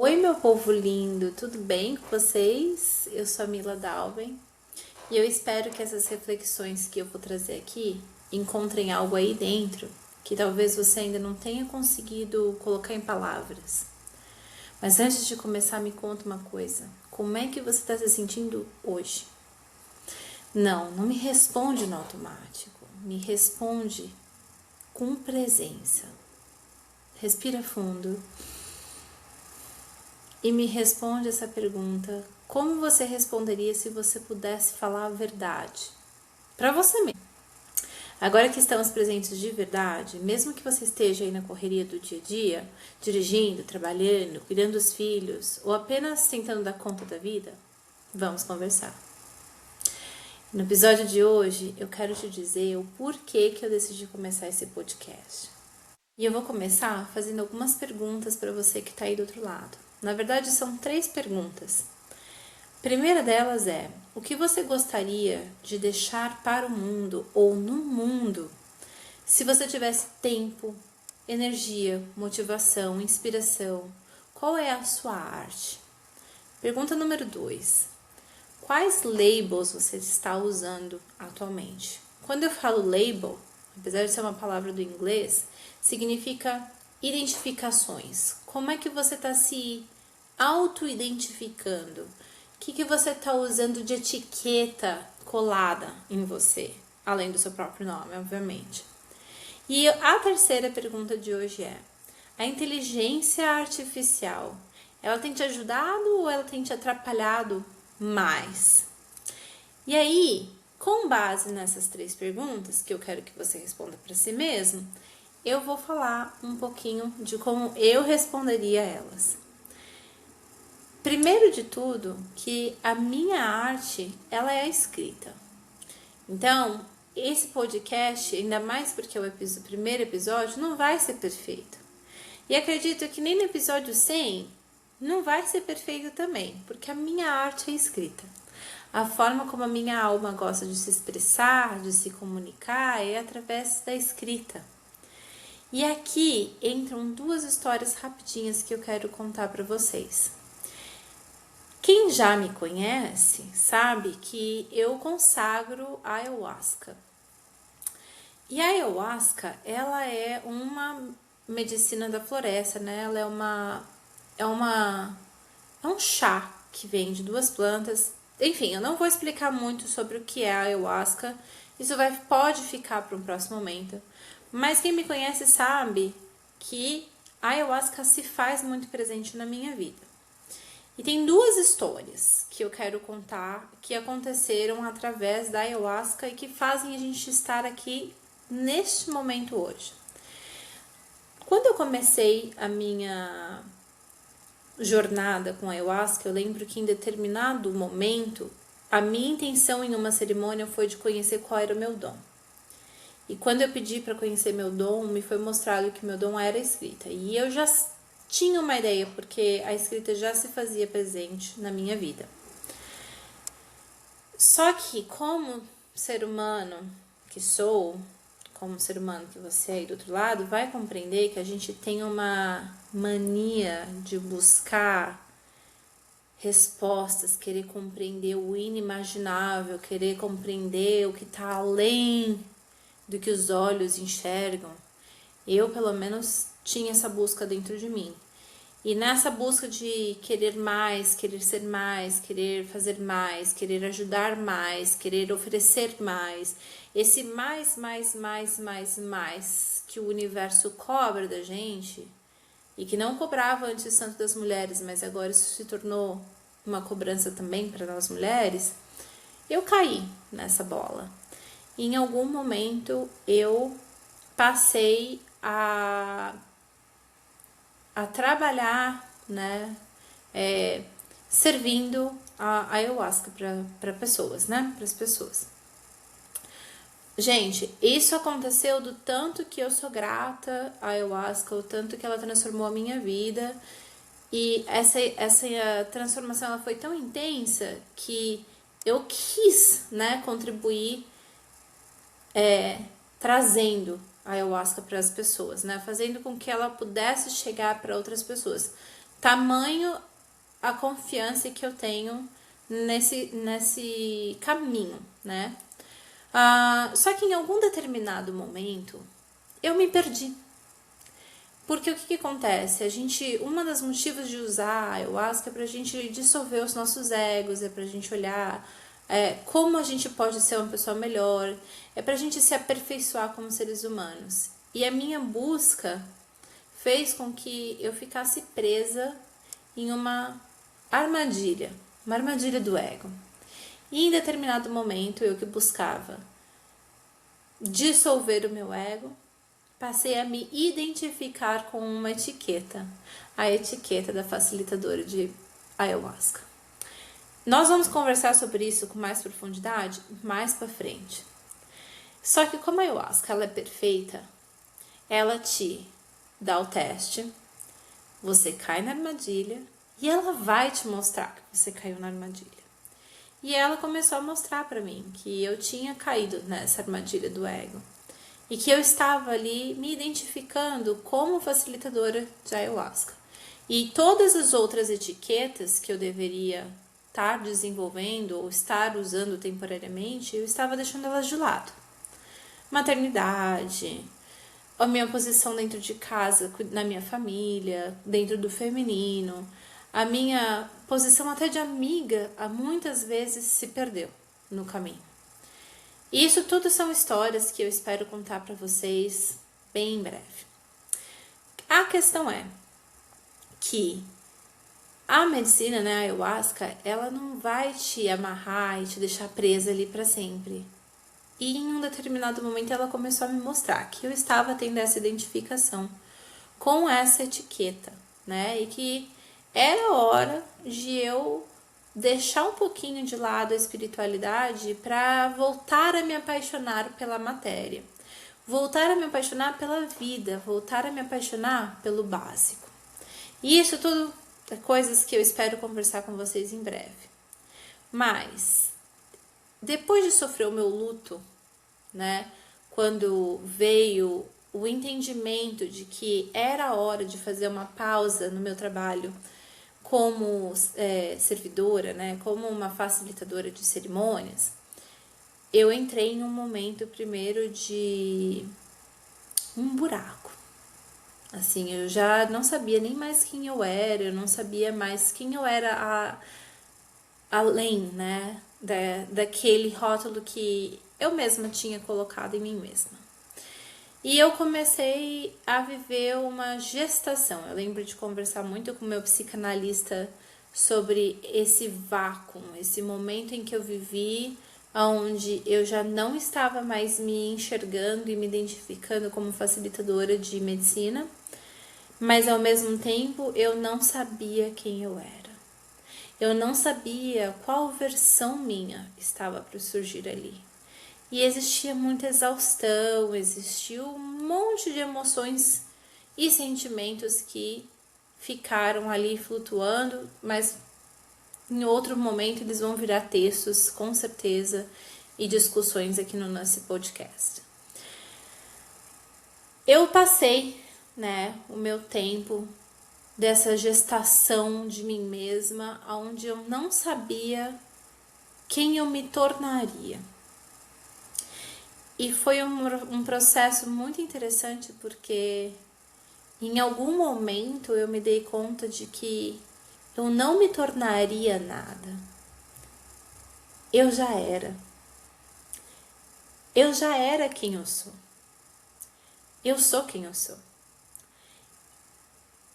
Oi, meu povo lindo, tudo bem com vocês? Eu sou a Mila Dalben e eu espero que essas reflexões que eu vou trazer aqui encontrem algo aí dentro que talvez você ainda não tenha conseguido colocar em palavras. Mas antes de começar, me conta uma coisa: como é que você está se sentindo hoje? Não me responde no automático, me responde com presença. Respira fundo. E me responde essa pergunta: como você responderia se você pudesse falar a verdade? Para você mesmo. Agora que estamos presentes de verdade, mesmo que você esteja aí na correria do dia a dia, dirigindo, trabalhando, cuidando dos filhos, ou apenas tentando dar conta da vida, vamos conversar. No episódio de hoje, eu quero te dizer o porquê que eu decidi começar esse podcast. E eu vou começar fazendo algumas perguntas para você que está aí do outro lado. Na verdade, são 3 perguntas. A primeira delas é: o que você gostaria de deixar para o mundo ou no mundo se você tivesse tempo, energia, motivação, inspiração? Qual é a sua arte? Pergunta número 2: quais labels você está usando atualmente? Quando eu falo label, apesar de ser uma palavra do inglês, significa identificações. Como é que você está se auto-identificando? O que você está usando de etiqueta colada em você? Além do seu próprio nome, obviamente. E a terceira pergunta de hoje é: a inteligência artificial, ela tem te ajudado ou ela tem te atrapalhado mais? E aí, com base nessas 3 perguntas, que eu quero que você responda para si mesmo, eu vou falar um pouquinho de como eu responderia a elas. Primeiro de tudo, que a minha arte, ela é a escrita. Então, esse podcast, ainda mais porque é o primeiro episódio, não vai ser perfeito. E acredito que nem no episódio 100 não vai ser perfeito também, porque a minha arte é escrita. A forma como a minha alma gosta de se expressar, de se comunicar, é através da escrita. E aqui entram 2 histórias rapidinhas que eu quero contar para vocês. Quem já me conhece sabe que eu consagro a ayahuasca. E a ayahuasca, ela é uma medicina da floresta, né? Ela é um chá que vem de 2 plantas. Enfim, eu não vou explicar muito sobre o que é a ayahuasca. Isso pode ficar para um próximo momento. Mas quem me conhece sabe que a ayahuasca se faz muito presente na minha vida. E tem 2 histórias que eu quero contar que aconteceram através da ayahuasca e que fazem a gente estar aqui neste momento hoje. Quando eu comecei a minha jornada com a ayahuasca, eu lembro que em determinado momento, a minha intenção em uma cerimônia foi de conhecer qual era o meu dom. E quando eu pedi para conhecer meu dom, me foi mostrado que meu dom era a escrita. E eu já tinha uma ideia, porque a escrita já se fazia presente na minha vida. Só que, como ser humano que sou, como ser humano que você aí do outro lado, vai compreender que a gente tem uma mania de buscar respostas, querer compreender o inimaginável, querer compreender o que está além do que os olhos enxergam. Eu, pelo menos, tinha essa busca dentro de mim. E nessa busca de querer mais, querer ser mais, querer fazer mais, querer ajudar mais, querer oferecer mais, esse mais que o universo cobra da gente, e que não cobrava antes tanto das mulheres, mas agora isso se tornou uma cobrança também para nós mulheres, eu caí nessa bola. E em algum momento eu passei a trabalhar, né, servindo a ayahuasca para pessoas, né, para as pessoas. Gente, isso aconteceu do tanto que eu sou grata à ayahuasca, o tanto que ela transformou a minha vida. E essa transformação ela foi tão intensa que eu quis, né, contribuir trazendo a ayahuasca para as pessoas, né, fazendo com que ela pudesse chegar para outras pessoas. Tamanho a confiança que eu tenho nesse caminho, né? Só que em algum determinado momento eu me perdi. Porque o que acontece? Uma das motivos de usar a ayahuasca é pra gente dissolver os nossos egos, é pra gente olhar como a gente pode ser uma pessoa melhor, é pra gente se aperfeiçoar como seres humanos. E a minha busca fez com que eu ficasse presa em uma armadilha do ego. E em determinado momento, eu que buscava dissolver o meu ego, passei a me identificar com uma etiqueta, a etiqueta da facilitadora de ayahuasca. Nós vamos conversar sobre isso com mais profundidade mais para frente. Só que como a ayahuasca ela é perfeita, ela te dá o teste, você cai na armadilha e ela vai te mostrar que você caiu na armadilha. E ela começou a mostrar para mim que eu tinha caído nessa armadilha do ego e que eu estava ali me identificando como facilitadora de ayahuasca. E todas as outras etiquetas que eu deveria estar desenvolvendo ou estar usando temporariamente, eu estava deixando elas de lado. Maternidade, a minha posição dentro de casa, na minha família, dentro do feminino, a minha posição até de amiga, muitas vezes se perdeu no caminho. E isso tudo são histórias que eu espero contar para vocês bem em breve. A questão é que a medicina, né, a ayahuasca, ela não vai te amarrar e te deixar presa ali para sempre. E em um determinado momento ela começou a me mostrar que eu estava tendo essa identificação com essa etiqueta, né? E que era hora de eu deixar um pouquinho de lado a espiritualidade para voltar a me apaixonar pela matéria, voltar a me apaixonar pela vida, voltar a me apaixonar pelo básico. E isso tudo é coisas que eu espero conversar com vocês em breve. Mas depois de sofrer o meu luto, né, quando veio o entendimento de que era hora de fazer uma pausa no meu trabalho como servidora, né, como uma facilitadora de cerimônias, eu entrei em um momento primeiro de um buraco. Assim, eu já não sabia nem mais quem eu era, eu não sabia mais quem eu era além, né, daquele rótulo que eu mesma tinha colocado em mim mesma. E eu comecei a viver uma gestação. Eu lembro de conversar muito com meu psicanalista sobre esse vácuo, esse momento em que eu vivi, onde eu já não estava mais me enxergando e me identificando como facilitadora de medicina, mas ao mesmo tempo eu não sabia quem eu era. Eu não sabia qual versão minha estava para surgir ali. E existia muita exaustão, existia um monte de emoções e sentimentos que ficaram ali flutuando, mas em outro momento eles vão virar textos, com certeza, e discussões aqui no nosso podcast. Eu passei, né, o meu tempo dessa gestação de mim mesma, onde eu não sabia quem eu me tornaria. E foi um processo muito interessante porque em algum momento eu me dei conta de que eu não me tornaria nada. Eu já era. Eu já era quem eu sou. Eu sou quem eu sou.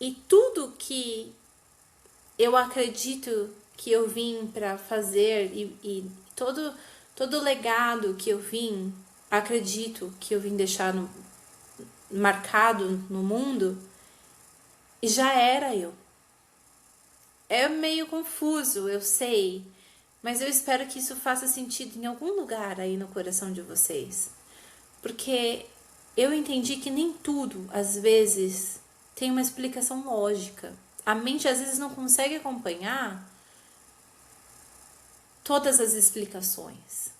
E tudo que eu acredito que eu vim para fazer e todo o legado que eu acredito que eu vim deixar marcado no mundo, já era eu. É meio confuso, eu sei, mas eu espero que isso faça sentido em algum lugar aí no coração de vocês. Porque eu entendi que nem tudo, às vezes, tem uma explicação lógica. A mente, às vezes, não consegue acompanhar todas as explicações.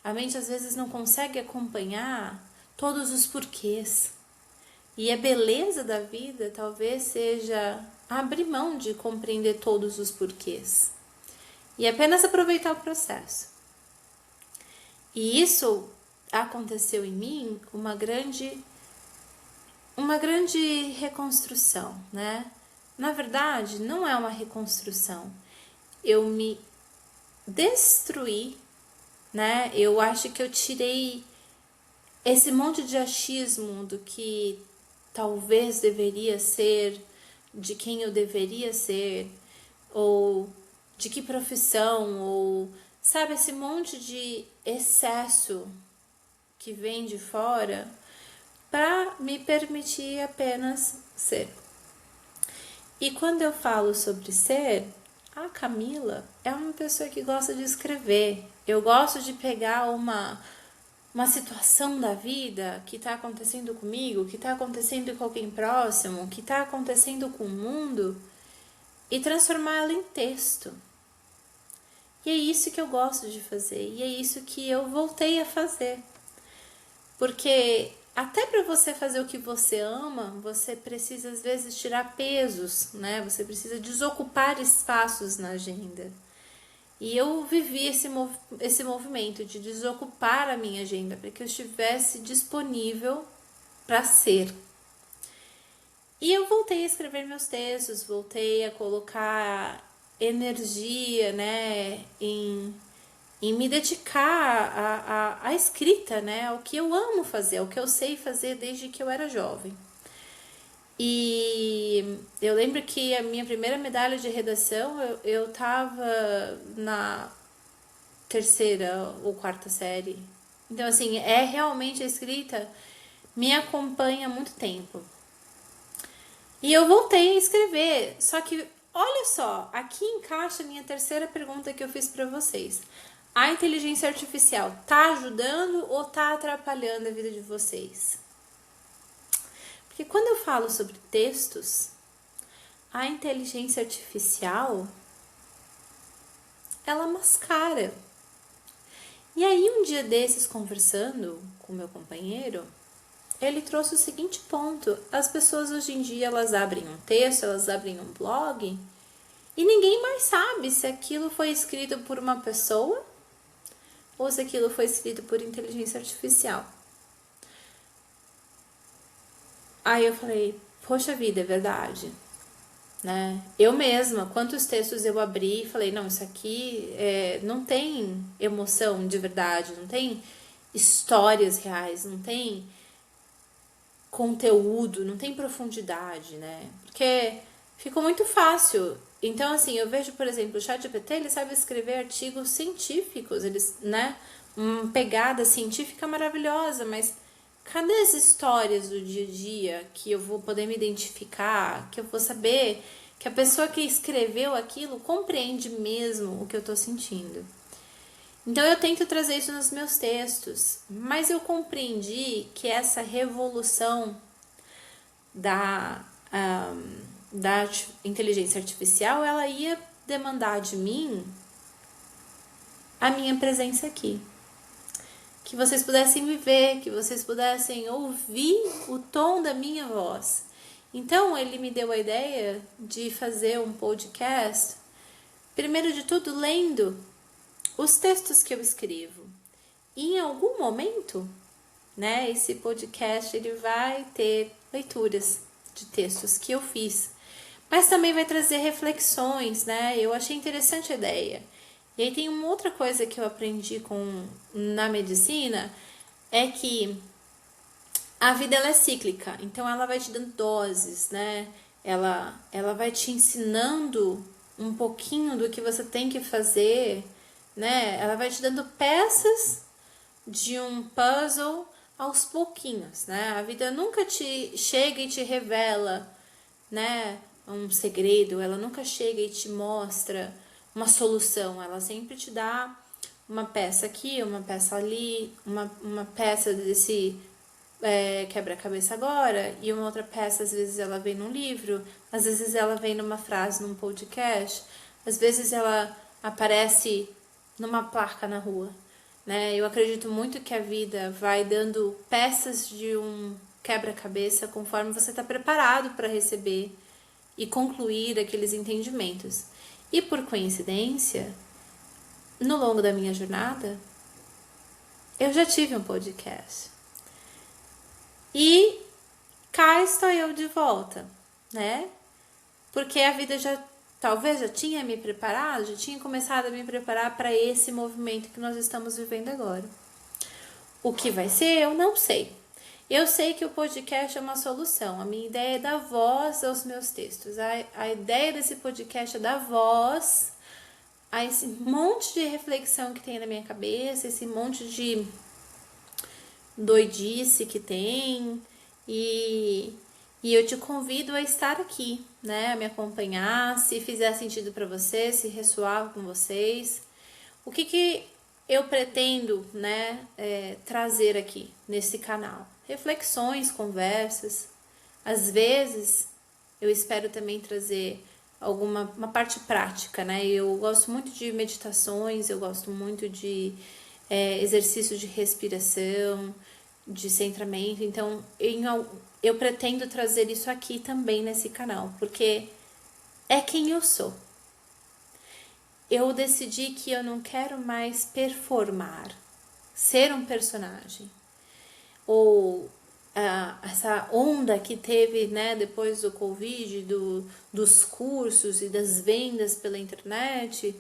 A mente, às vezes, não consegue acompanhar todos os porquês. E a beleza da vida talvez seja abrir mão de compreender todos os porquês e apenas aproveitar o processo. E isso aconteceu em mim uma grande reconstrução, né? Na verdade, não é uma reconstrução. Eu me destruí, né? Eu acho que eu tirei esse monte de achismo do que talvez deveria ser, de quem eu deveria ser, ou de que profissão, ou sabe, esse monte de excesso que vem de fora para me permitir apenas ser. E quando eu falo sobre ser, a Camila é uma pessoa que gosta de escrever. Eu gosto de pegar uma situação da vida que está acontecendo comigo, que está acontecendo com alguém próximo, que está acontecendo com o mundo e transformá-la em texto. E é isso que eu gosto de fazer, e é isso que eu voltei a fazer. Porque até para você fazer o que você ama, você precisa às vezes tirar pesos, né? Você precisa desocupar espaços na agenda. E eu vivi esse movimento de desocupar a minha agenda para que eu estivesse disponível para ser. E eu voltei a escrever meus textos, voltei a colocar energia, né, em me dedicar à escrita, né, ao que eu amo fazer, ao que eu sei fazer desde que eu era jovem. E eu lembro que a minha primeira medalha de redação, eu tava na terceira ou quarta série. Então, assim, realmente a escrita me acompanha há muito tempo. E eu voltei a escrever, só que, olha só, aqui encaixa a minha terceira pergunta que eu fiz para vocês. A inteligência artificial tá ajudando ou tá atrapalhando a vida de vocês? Porque quando eu falo sobre textos, a inteligência artificial, ela mascara. E aí um dia desses, conversando com meu companheiro, ele trouxe o seguinte ponto: as pessoas hoje em dia, elas abrem um texto, elas abrem um blog, e ninguém mais sabe se aquilo foi escrito por uma pessoa ou se aquilo foi escrito por inteligência artificial. Aí eu falei, poxa vida, é verdade, né? Eu mesma, quantos textos eu abri e falei, não, isso aqui não tem emoção de verdade, não tem histórias reais, não tem conteúdo, não tem profundidade, né? Porque ficou muito fácil. Então, assim, eu vejo, por exemplo, o ChatGPT, ele sabe escrever artigos científicos, eles, né? Uma pegada científica maravilhosa, mas cadê as histórias do dia a dia que eu vou poder me identificar, que eu vou saber que a pessoa que escreveu aquilo compreende mesmo o que eu tô sentindo? Então eu tento trazer isso nos meus textos, mas eu compreendi que essa revolução da inteligência artificial, ela ia demandar de mim a minha presença aqui. Que vocês pudessem me ver, que vocês pudessem ouvir o tom da minha voz. Então ele me deu a ideia de fazer um podcast, primeiro de tudo lendo os textos que eu escrevo. E em algum momento, né, esse podcast ele vai ter leituras de textos que eu fiz, mas também vai trazer reflexões, né? Eu achei interessante a ideia. E aí tem uma outra coisa que eu aprendi na medicina, é que a vida ela é cíclica, então ela vai te dando doses, né? Ela vai te ensinando um pouquinho do que você tem que fazer, né? Ela vai te dando peças de um puzzle aos pouquinhos, né? A vida nunca te chega e te revela, né, um segredo, ela nunca chega e te mostra uma solução, ela sempre te dá uma peça aqui, uma peça ali, uma peça desse quebra-cabeça agora, e uma outra peça, às vezes ela vem num livro, às vezes ela vem numa frase num podcast, às vezes ela aparece numa placa na rua, né? Eu acredito muito que a vida vai dando peças de um quebra-cabeça conforme você está preparado para receber e concluir aqueles entendimentos. E por coincidência, no longo da minha jornada, eu já tive um podcast. E cá estou eu de volta, né? Porque a vida talvez já tinha me preparado, já tinha começado a me preparar para esse movimento que nós estamos vivendo agora. O que vai ser, eu não sei. Eu sei que o podcast é uma solução. A minha ideia é dar voz aos meus textos. A ideia desse podcast é dar voz a esse monte de reflexão que tem na minha cabeça, esse monte de doidice que tem. E eu te convido a estar aqui, né? A me acompanhar, se fizer sentido para você, se ressoar com vocês. O que eu pretendo, né, trazer aqui nesse canal? Reflexões, conversas. Às vezes, eu espero também trazer uma parte prática, né? Eu gosto muito de meditações, eu gosto muito de exercício de respiração, de centramento. Então, eu pretendo trazer isso aqui também nesse canal, porque é quem eu sou. Eu decidi que eu não quero mais performar, ser um personagem. Ou essa onda que teve, né, depois do Covid, dos cursos e das vendas pela internet,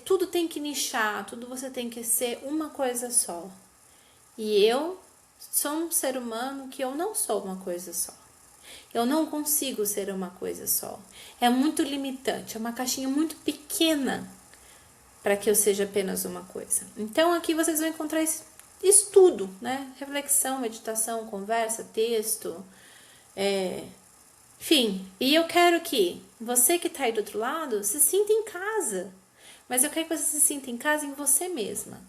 tudo tem que nichar, tudo você tem que ser uma coisa só. E eu sou um ser humano que eu não sou uma coisa só. Eu não consigo ser uma coisa só. É muito limitante, é uma caixinha muito pequena para que eu seja apenas uma coisa. Então aqui vocês vão encontrar isso tudo, né? Reflexão, meditação, conversa, texto, enfim. E eu quero que você que está aí do outro lado se sinta em casa. Mas eu quero que você se sinta em casa em você mesma.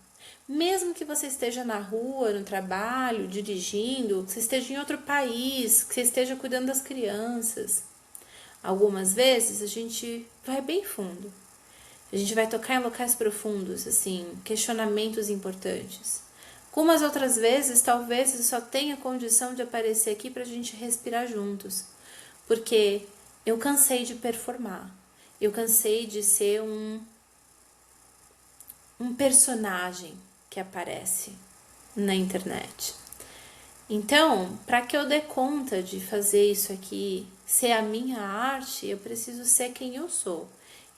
Mesmo que você esteja na rua, no trabalho, dirigindo, que você esteja em outro país, que você esteja cuidando das crianças. Algumas vezes a gente vai bem fundo. A gente vai tocar em locais profundos, assim, questionamentos importantes. Algumas outras vezes, talvez eu só tenha condição de aparecer aqui para a gente respirar juntos. Porque eu cansei de performar. Eu cansei de ser um personagem que aparece na internet. Então, para que eu dê conta de fazer isso aqui, ser a minha arte, eu preciso ser quem eu sou.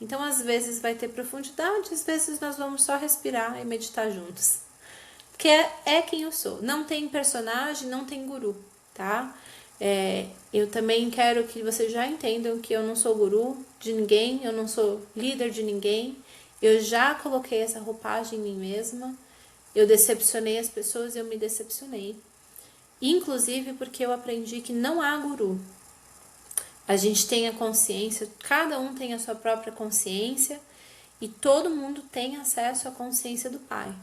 Então, às vezes vai ter profundidade, às vezes nós vamos só respirar e meditar juntos. Porque é quem eu sou. Não tem personagem, não tem guru, tá? Eu também quero que vocês já entendam que eu não sou guru de ninguém, eu não sou líder de ninguém. Eu já coloquei essa roupagem em mim mesma. Eu decepcionei as pessoas, eu me decepcionei. Inclusive porque eu aprendi que não há guru. A gente tem a consciência, cada um tem a sua própria consciência e todo mundo tem acesso à consciência do Pai.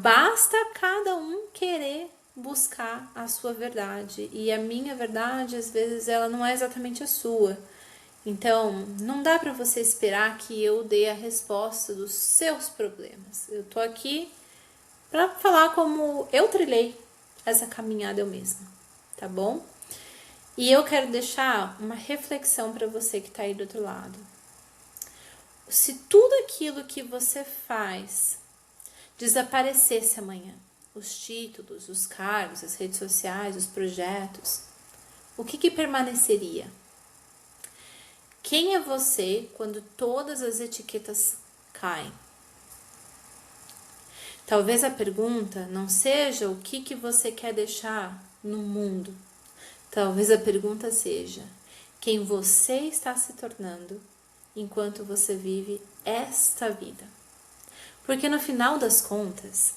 Basta cada um querer buscar a sua verdade. E a minha verdade, às vezes, ela não é exatamente a sua. Então, não dá para você esperar que eu dê a resposta dos seus problemas. Eu tô aqui para falar como eu trilhei essa caminhada eu mesma, tá bom? E eu quero deixar uma reflexão para você que tá aí do outro lado. Se tudo aquilo que você faz desaparecesse amanhã, os títulos, os cargos, as redes sociais, os projetos, o que permaneceria? Quem é você quando todas as etiquetas caem? Talvez a pergunta não seja o que você quer deixar no mundo. Talvez a pergunta seja quem você está se tornando enquanto você vive esta vida. Porque no final das contas,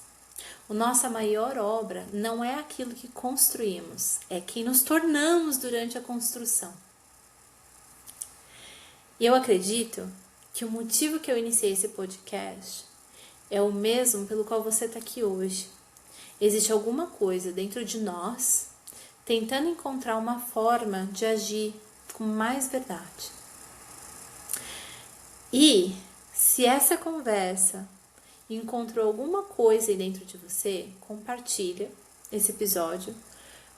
a nossa maior obra não é aquilo que construímos, é quem nos tornamos durante a construção. E eu acredito que o motivo que eu iniciei esse podcast é o mesmo pelo qual você está aqui hoje. Existe alguma coisa dentro de nós tentando encontrar uma forma de agir com mais verdade. E se essa conversa encontrou alguma coisa aí dentro de você, compartilha esse episódio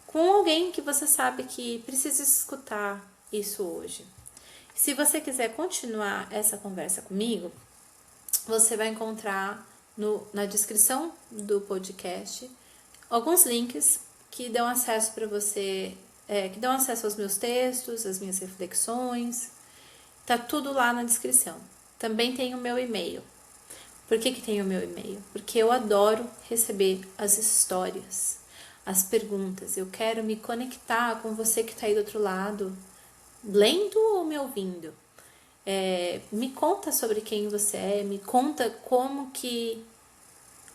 com alguém que você sabe que precisa escutar isso hoje. Se você quiser continuar essa conversa comigo, você vai encontrar na descrição do podcast alguns links que dão acesso para você, que dão acesso aos meus textos, às minhas reflexões. Tá tudo lá na descrição. Também tem o meu e-mail. Por que tem o meu e-mail? Porque eu adoro receber as histórias, as perguntas. Eu quero me conectar com você que está aí do outro lado, lendo ou me ouvindo. Me conta sobre quem você é, me conta como que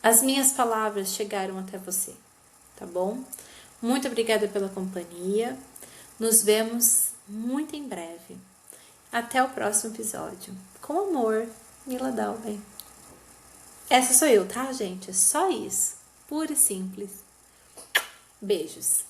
as minhas palavras chegaram até você, tá bom? Muito obrigada pela companhia. Nos vemos muito em breve. Até o próximo episódio. Com amor, Mila Dalben. Essa sou eu, tá, gente? É só isso. Puro e simples. Beijos.